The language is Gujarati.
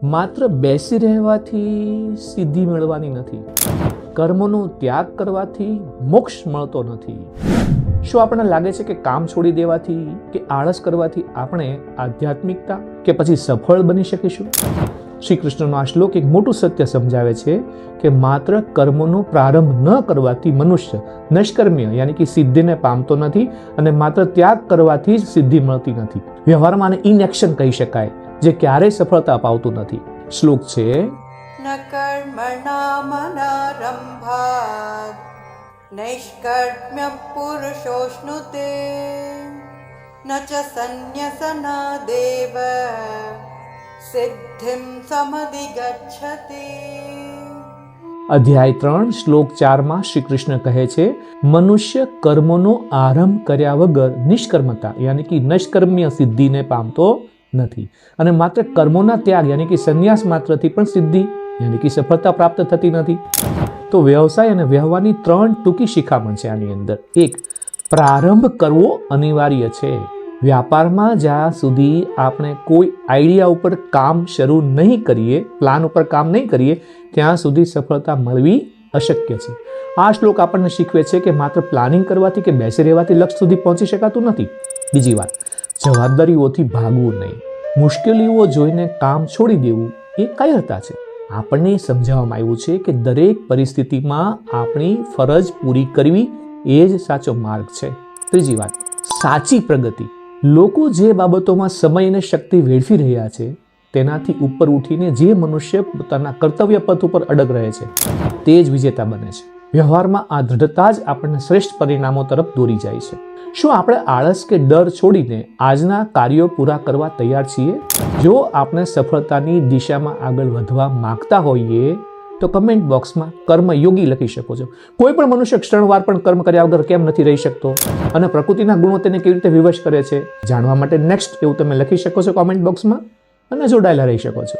માત્ર બેસી રહેવાથી સિદ્ધિ મેળવવાની નથી. કર્મનો ત્યાગ કરવાથી મોક્ષ મળતો નથી. શું આપણને લાગે છે કે કામ છોડી દેવાથી કે આળસ કરવાથી આપણે આધ્યાત્મિકતા કે પછી સફળ બની શકીશું? શ્રી કૃષ્ણનો આ શ્લોક એક મોટું સત્ય સમજાવે છે કે માત્ર કર્મનો પ્રારંભ ન કરવાથી મનુષ્ય નૈષ્કર્મ્ય યાની કે સિદ્ધિને પામતો નથી અને માત્ર ત્યાગ કરવાથી જ સિદ્ધિ મળતી નથી. વ્યવહારમાં આને ઇનએક્શન કહી શકાય, જે ક્યારેય સફળતા અપાવતું નથી. શ્લોક છે ન કર્મણામનારંભાત નૈષ્કર્મ્ય પુરુષોશ્નુતે ન ચ સંન્યસનાદેવ સિદ્ધિમ સમધિગચ્છતિ. અધ્યાય 3 શ્લોક 4 શ્રી કૃષ્ણ કહે છે, મનુષ્ય કર્મનો આરંભ કર્યા વગર નિષ્કર્મતા યાની કે નૈષ્કર્મ્ય સિદ્ધિને પામતો નથી અને માત્ર કર્મોના ત્યાગ યાની કે સંન્યાસ માત્રથી પણ સિદ્ધિ યાની કે સફળતા પ્રાપ્ત થતી નથી. તો વ્યવસાય અને વ્યવહારની 3 ટૂંકી શિખામણ છે આની અંદર. 1, પ્રારંભ કરવો અનિવાર્ય છે. વ્યાપારમાં જ્યાં સુધી આપણે કોઈ આઈડિયા ઉપર કામ શરૂ નહીં કરીએ, પ્લાન ઉપર કામ નહીં કરીએ, ત્યાં સુધી સફળતા મળવી અશક્ય છે. આ શ્લોક આપણને શીખવે છે કે માત્ર પ્લાનિંગ કરવાથી કે બેસી રહેવાથી લક્ષ્ય સુધી પહોંચી શકાતું નથી. બીજી વાત, જવાબદારીઓથી ભાગવું નહીં. મુશ્કેલીઓ જોઈને કામ છોડી દેવું એ કાયરતા છે. આપણને સમજાવવામાં આવ્યું છે કે દરેક પરિસ્થિતિમાં આપણી ફરજ પૂરી કરવી એ જ સાચો માર્ગ છે. ત્રીજી વાત, સાચી પ્રગતિ. લોકો જે બાબતોમાં સમય અને શક્તિ વેડફી રહ્યા છે તેનાથી ઉપર ઉઠીને જે મનુષ્ય પોતાના કર્તવ્ય પથ ઉપર અડગ રહે છે તે જ વિજેતા બને છે. વ્યવહારમાં આ દૃઢતા જ આપણને શ્રેષ્ઠ પરિણામો તરફ દોરી જાય છે. શું આપણે આળસ કે ડર છોડીને આજના કાર્યો પૂરા કરવા તૈયાર છીએ? જો આપણે સફળતાની દિશામાં આગળ વધવા માંગતા હોઈએ તો કમેન્ટ બોક્સમાં કર્મયોગી લખી શકો છો. કોઈ પણ મનુષ્ય ક્ષણવાર પણ કર્મ કર્યા વગર કેમ નથી રહી શકતો અને પ્રકૃતિના ગુણો તેને કેવી રીતે વિવશ કરે છે જાણવા માટે નેક્સ્ટ એવું તમે લખી શકો છો કોમેન્ટ બોક્સમાં અને જોડાયેલા રહી શકો છો.